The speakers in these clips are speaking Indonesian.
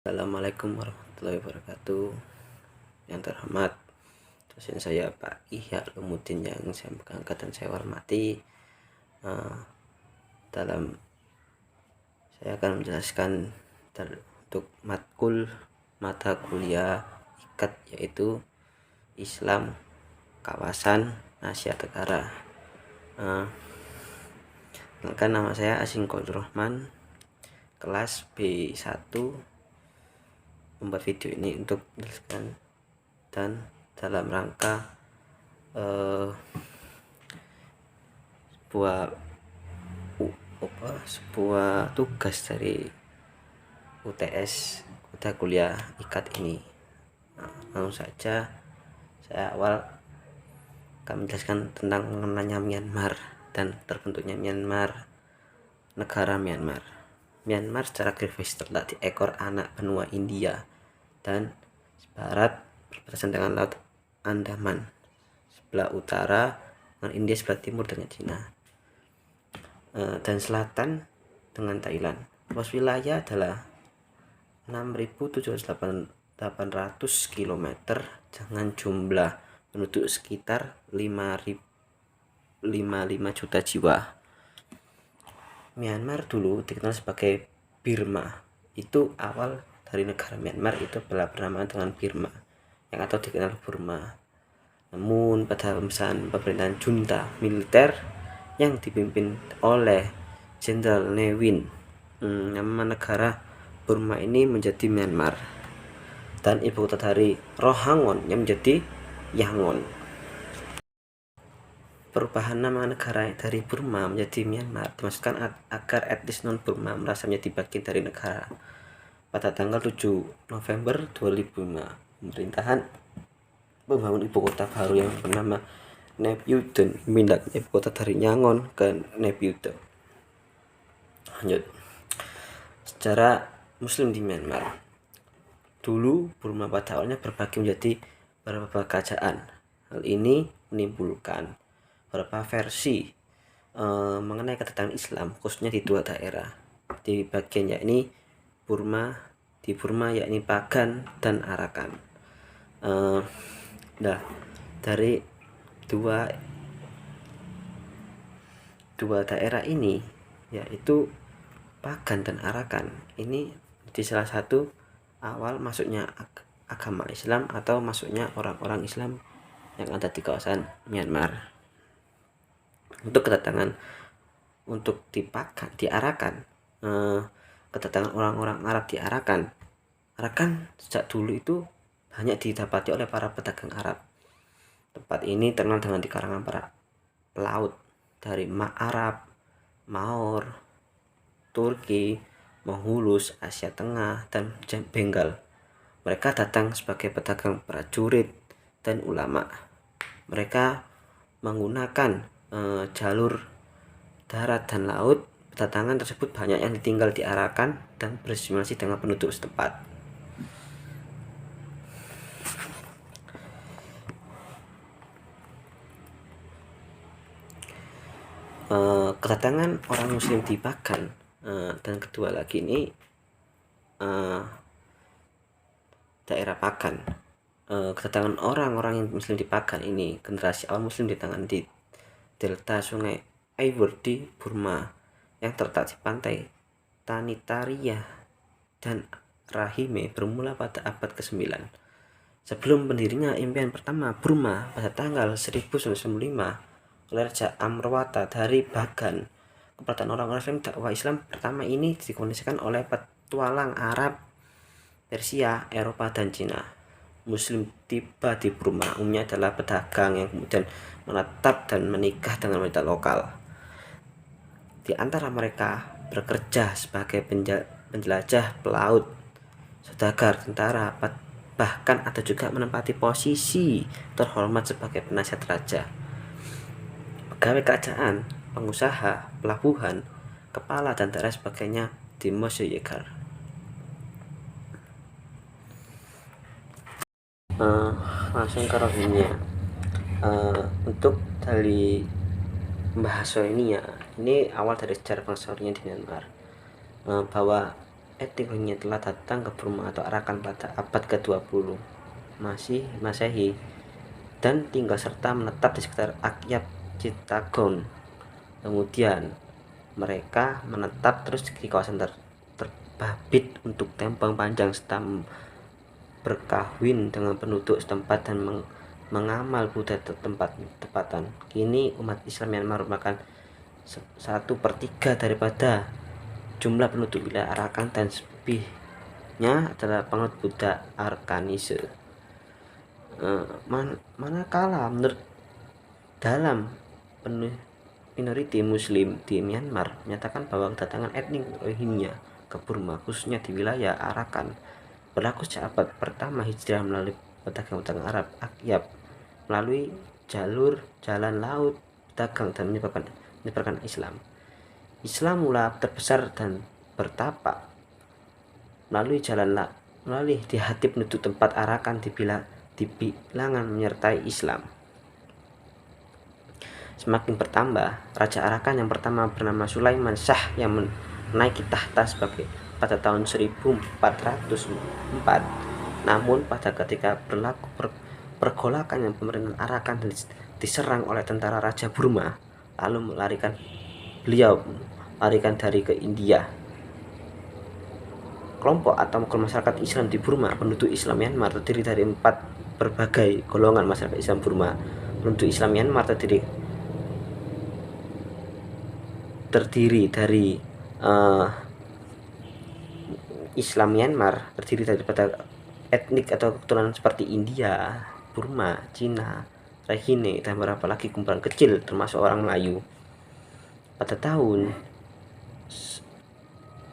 Assalamualaikum warahmatullahi wabarakatuh. Yang terhormat dosen saya Pak Ihya Lumudin yang saya banggakan dan saya hormati, dalam saya akan menjelaskan untuk matkul mata kuliah IKAT, yaitu Islam Kawasan Asia Tenggara. Maka nama saya Asing Rahman, kelas B1, membuat video ini untuk menjelaskan dan dalam rangka sebuah tugas dari UTS mata kuliah IKAT ini. Langsung saja saya awal akan menjelaskan tentang mengenanya Myanmar dan terbentuknya Myanmar. Negara Myanmar secara geografis terletak di ekor anak benua India dan barat berbatasan dengan Laut Andaman, sebelah utara dengan India, sebelah timur dengan Cina, dan selatan dengan Thailand. Luas wilayah adalah 6.800 km dengan jumlah penduduk sekitar 55 juta jiwa. Myanmar dulu dikenal sebagai Birma. Itu awal dari negara Myanmar itu bernama dengan Birma, yang atau dikenal Burma. Namun pada pemerintahan junta militer yang dipimpin oleh Jenderal Ne Win, nama negara Burma ini menjadi Myanmar, dan ibu kota dari Rohangwon yang menjadi Yangon. Perubahan nama negara dari Burma menjadi Myanmar dimaksudkan agar etnis non-Burma merasa menjadi bagian dari negara. Pada tanggal 7 November 2005, pemerintahan membangun ibu kota baru yang bernama Naypyidaw, memindahkan ibu kota dari Yangon ke Naypyidaw. Lanjut, sejarah Muslim di Myanmar. Dulu Burma pada awalnya berbagi menjadi beberapa kerajaan. Hal ini menimbulkan beberapa versi mengenai kedatangan Islam, khususnya di dua daerah di bagian yakni di Burma yakni Pagan dan Arakan. Dari dua daerah ini, yaitu Pagan dan Arakan, ini di salah satu awal masuknya agama Islam atau masuknya orang-orang Islam yang ada di kawasan Myanmar. Untuk kedatangan di Arakan, kedatangan orang-orang Arab di Arakan sejak dulu itu banyak didapati oleh para pedagang Arab. Tempat ini terkenal dengan di karangan para pelaut dari Arab, Maor, Turki, Monghulus, Asia Tengah, dan Bengal. Mereka datang sebagai pedagang, prajurit, dan ulama. Mereka menggunakan jalur darat dan laut. Kedatangan tersebut banyak yang ditinggal di Arakan dan berasimilasi dengan penduduk setempat. Kedatangan orang Muslim di Pagan dan kedua lagi ini daerah Pagan. Kedatangan orang-orang yang Muslim di Pagan ini, generasi awal Muslim di tangan di delta Sungai Aiwur di Burma yang terletak di pantai Tanitaria dan Rahime, bermula pada abad ke-9 sebelum pendirinya impian pertama Burma pada tanggal 1905 oleh Raja Amrawata dari Bagan. Keberadaan orang-orang dakwah Islam pertama ini dikondisikan oleh petualang Arab, Persia, Eropa, dan Cina. Muslim tiba di Burma umumnya adalah pedagang yang kemudian menetap dan menikah dengan wanita lokal. Di antara mereka bekerja sebagai penjelajah, pelaut, saudagar, tentara, bahkan ada juga menempati posisi terhormat sebagai penasihat raja, pegawai kerajaan, pengusaha, pelabuhan, kepala, dan daerah sebagainya di Moseyegar. Langsung ke Rohingya. Untuk dari bahasa ini awal dari sejarah bangsa Rohingya di Myanmar, bahwa etnik Rohingya telah datang ke Burma atau Arakan pada abad ke-20 Masehi dan tinggal serta menetap di sekitar Akyab Chittagong. Kemudian mereka menetap terus di kawasan terbabit untuk tempang panjang serta berkahwin dengan penduduk setempat dan mengamal budaya tempatan. Kini umat Islam Myanmar merupakan 1/3 daripada jumlah penduduk wilayah Arakan dan selebihnya adalah penganut Buddha Arkanise. Manakala menurut dalam minoriti Muslim di Myanmar menyatakan bahwa kedatangan etnik Rohingya ke Burma khususnya di wilayah Arakan berlaku sejak abad pertama Hijriah melalui pedagang-pedagang Arab Akyab melalui jalur jalan laut dagang dan menyebarkan Islam. Islam mula terbesar dan bertapak melalui di hati penduduk tempat Arakan di bilangan menyertai Islam. Semakin bertambah, Raja Arakan yang pertama bernama Sulaiman Shah yang menaiki tahta pada tahun 1404. Namun pada ketika berlaku pergolakan yang pemerintahan Arakan diserang oleh tentara Raja Burma, lalu beliau melarikan diri ke India. Kelompok atau masyarakat Islam di Burma, penduduk Islam Myanmar terdiri dari 4 berbagai golongan masyarakat Islam Burma. Penduduk Islam Myanmar terdiri dari Islam Myanmar terdiri daripada etnik atau keturunan seperti India, Burma, Cina, Rakhine, dan beberapa lagi kumpulan kecil termasuk orang Melayu. Pada tahun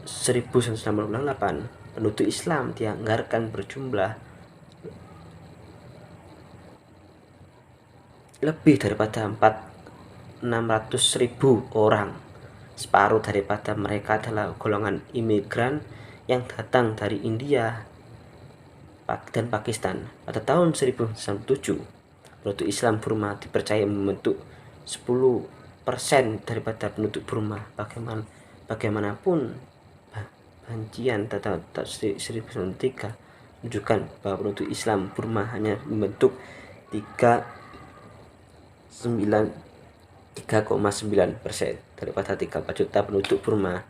1998, penduduk Islam dianggarkan berjumlah lebih daripada 600.000 orang. Separuh daripada mereka adalah golongan imigran yang datang dari India dan Pakistan. Pada tahun 1997, penduduk Islam Burma dipercaya membentuk 10% daripada penduduk Burma. Bagaimanapun, Bancian data 1903 menunjukkan bahwa penduduk Islam Burma hanya membentuk 3,9% daripada 34 juta penduduk Burma.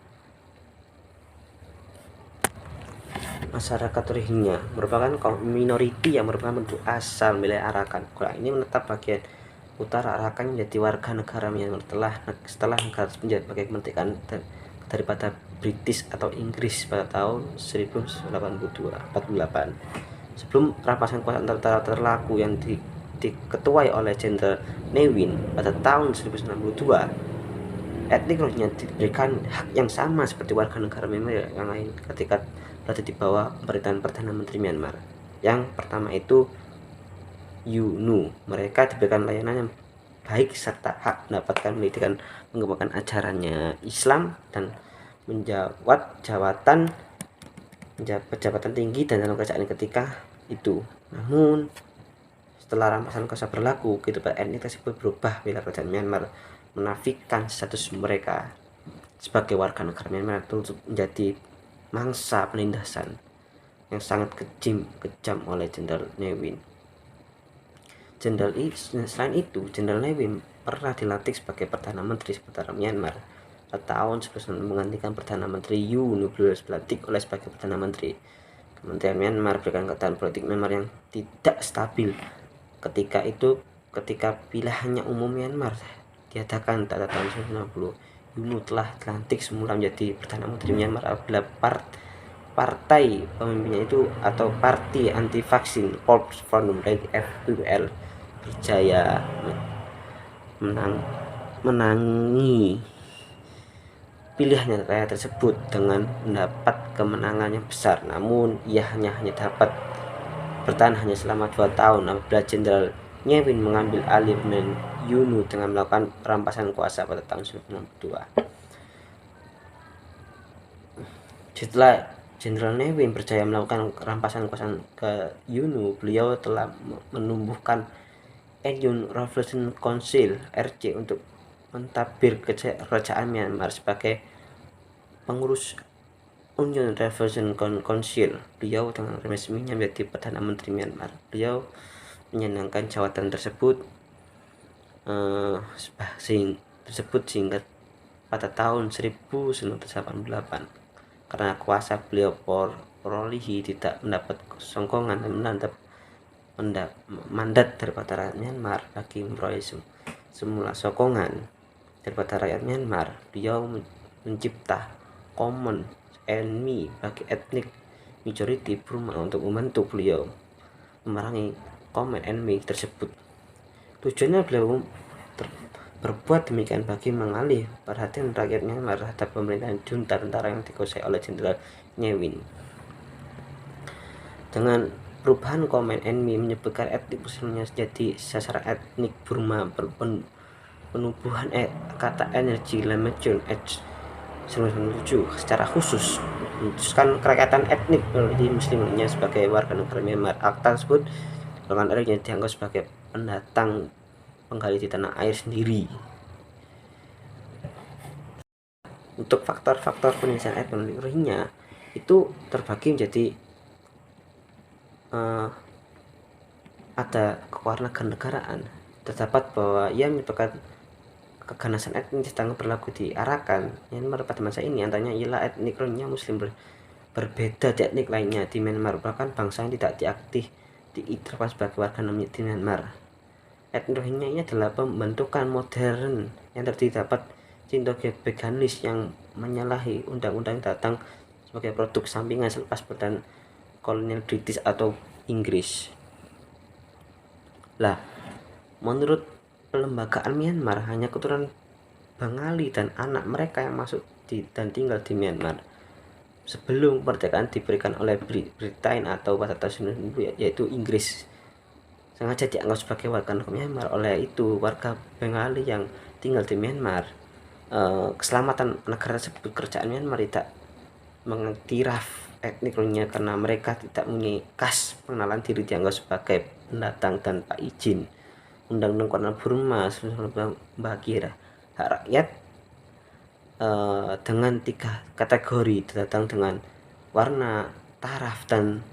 Masyarakat Rohingya merupakan kaum minoriti yang merupakan penduduk asal wilayah Arakan. Golongan ini menetap bagian utara Arakan menjadi warga negara Myanmar setelah negara menjadi sebagai kemerdekaan daripada British atau Inggris pada tahun 1848. Sebelum rampasan kuasa antara terlaku yang diketuai oleh Jenderal Ne Win pada tahun 1992, etnik Rohingya diberikan hak yang sama seperti warga negara Myanmar yang lain ketika berada di bawah pemerintahan Perdana Menteri Myanmar. Yang pertama itu UNU. Mereka diberikan layanan yang baik serta hak mendapatkan pendidikan, mengembangkan ajarannya Islam, dan menjawab jabatan tinggi dan dalam kerajaan ketika itu. Namun setelah rampasan kuasa berlaku, kehidupan etnik tersebut berubah bila kerajaan Myanmar menafikan status mereka sebagai warga negara Myanmar untuk menjadi mangsa penindasan yang sangat kejam oleh Jenderal Ne Win. Selain itu, Jenderal Ne Win pernah dilantik sebagai Perdana Menteri sementara Myanmar. Pada tahun 1999 menggantikan Perdana Menteri Yu beliau dilantik oleh sebagai Perdana Menteri. Kementerian Myanmar berikan keadaan politik Myanmar yang tidak stabil. Ketika pilihannya umum Myanmar diadakan pada tahun 1990, Yu telah dilantik semula menjadi Perdana Menteri Myanmar apabila partai pemimpinnya itu atau Parti Anti Vaksin Corps Forum FUL berjaya menangi pilihannya raya tersebut dengan mendapat kemenangan yang besar. Namun ia hanya dapat bertahan hanya selama 2 tahun apabila Jenderal Ne Win mengambil alih pemerintahan UNU dengan melakukan perampasan kuasa pada tahun 1992. Setelah Jenderal Ne Win berjaya melakukan rampasan kuasa ke UNU, beliau telah menumbuhkan Aeon Revolution Council (RC) untuk mentadbir kerajaan Myanmar sebagai pengurus Union Revolution Council. Beliau dengan resminya menjadi Perdana Menteri Myanmar. Beliau menyenangkan jawatan tersebut sehingga pada tahun 1988 karena kuasa beliau perolehi tidak mendapat songkongan dan mandat daripada rakyat Myanmar bagi memperoleh semula sokongan daripada rakyat Myanmar. Beliau mencipta common enemy bagi etnik majority Burma untuk membantu beliau memerangi common enemy tersebut. Tujuannya beliau berbuat demikian bagi mengalih perhatian rakyat Myanmar terhadap pemerintahan junta tentara yang dikuasai oleh Jenderal Nyewin. Dengan perubahan common enemy menyebutkan etnik muslimnya jadi sasaran etnik Burma, penubuhan kata energi Lamechun H 1997 secara khusus memutuskan kerakyatan etnik di muslimnya sebagai warga negara Myanmar. Akta tersebut golongan elit yang dianggap sebagai pendatang penggali di tanah air sendiri. Untuk faktor-faktor penyelesaian etnik Rohingya itu terbagi menjadi ada kewarganegaraan. Terdapat bahwa ia merupakan keganasan etnis yang berlaku di Arakan Myanmar pada masa ini. Antaranya ialah etnik Rohingya Muslim berbeda di etnik lainnya di Myanmar, bahkan bangsa yang tidak diiktirafkan sebagai warga di Myanmar. Etnik Rohingya ini adalah pembentukan modern yang terdapat Sinto-Veganis yang menyalahi undang-undang datang sebagai produk sampingan selepas perdagangan kolonial British atau Inggris. Lah, menurut pelembagaan Myanmar, hanya keturunan Bengali dan anak mereka yang masuk dan tinggal di Myanmar sebelum kemerdekaan diberikan oleh Britain atau pada tahun 1900, yaitu Inggris. Sengaja dianggap sebagai warga negara Myanmar. Oleh itu, warga Bengali yang tinggal di Myanmar, keselamatan negara tersebut, kerajaan Myanmar tidak mengiktiraf etnik Rohingya karena mereka tidak mempunyai kas pengenalan diri, dianggap sebagai pendatang tanpa izin. Undang-undang Kolonial Burma membagi hak rakyat dengan 3 kategori, datang dengan warna, taraf, dan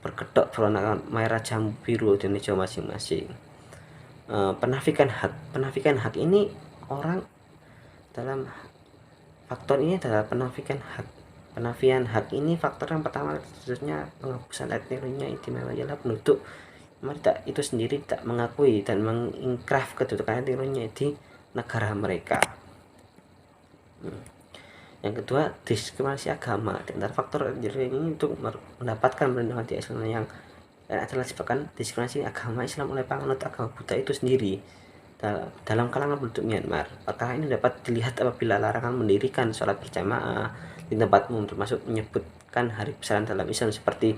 berkedok berwarna merah, jambu biru, dan hijau masing-masing. Penafikan hak ini orang dalam faktor ini adalah penafian hak ini. Faktor yang pertama khususnya penghapusan etnik Rohingya ialah penduduk itu sendiri tidak mengakui dan mengikraf kedudukan etnik Rohingya di negara mereka. Yang kedua, diskriminasi agama. Di antara faktor ini untuk mendapatkan perlindungan di Islam yang adalah disebabkan diskriminasi agama Islam oleh penganut agama Buddha itu sendiri dalam kalangan penduduk Myanmar. Perkara ini dapat dilihat apabila larangan mendirikan sholat berjamaah di tempat umum, termasuk menyebutkan hari besaran dalam Islam seperti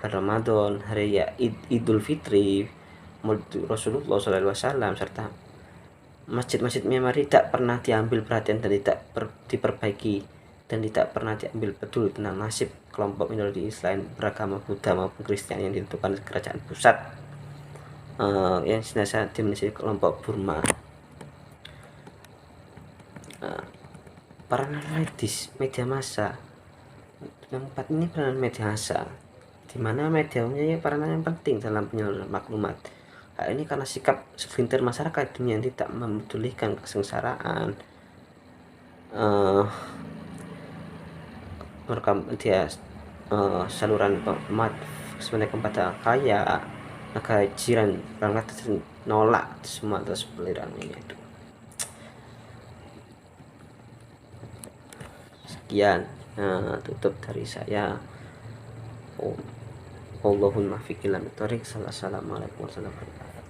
Ramadan, hari Idul Fitri, Maulid Rasulullah SAW, serta masjid-masjid Myanmar tidak pernah diambil perhatian dan tidak diperbaiki, dan tidak pernah diambil peduli tentang nasib kelompok minoritas selain beragama Buddha maupun Kristen yang ditentukan kerajaan pusat yang senantiasa dimensi kelompok Burma. Peranan medis media massa. Yang keempat ini peranan media massa, di mana media mempunyai peranan yang penting dalam penyaluran maklumat. Hal ini karena sikap segelintir masyarakat dunia yang tidak memedulikan kesengsaraan merekam dia saluran umat sebenarnya kepada kaya negara jiran, berangkat nolak semua atas pelirangannya itu. Sekian tutup dari saya. Allahumma fiqh ila mitorik. Assalamualaikum warahmatullahi wabarakatuh.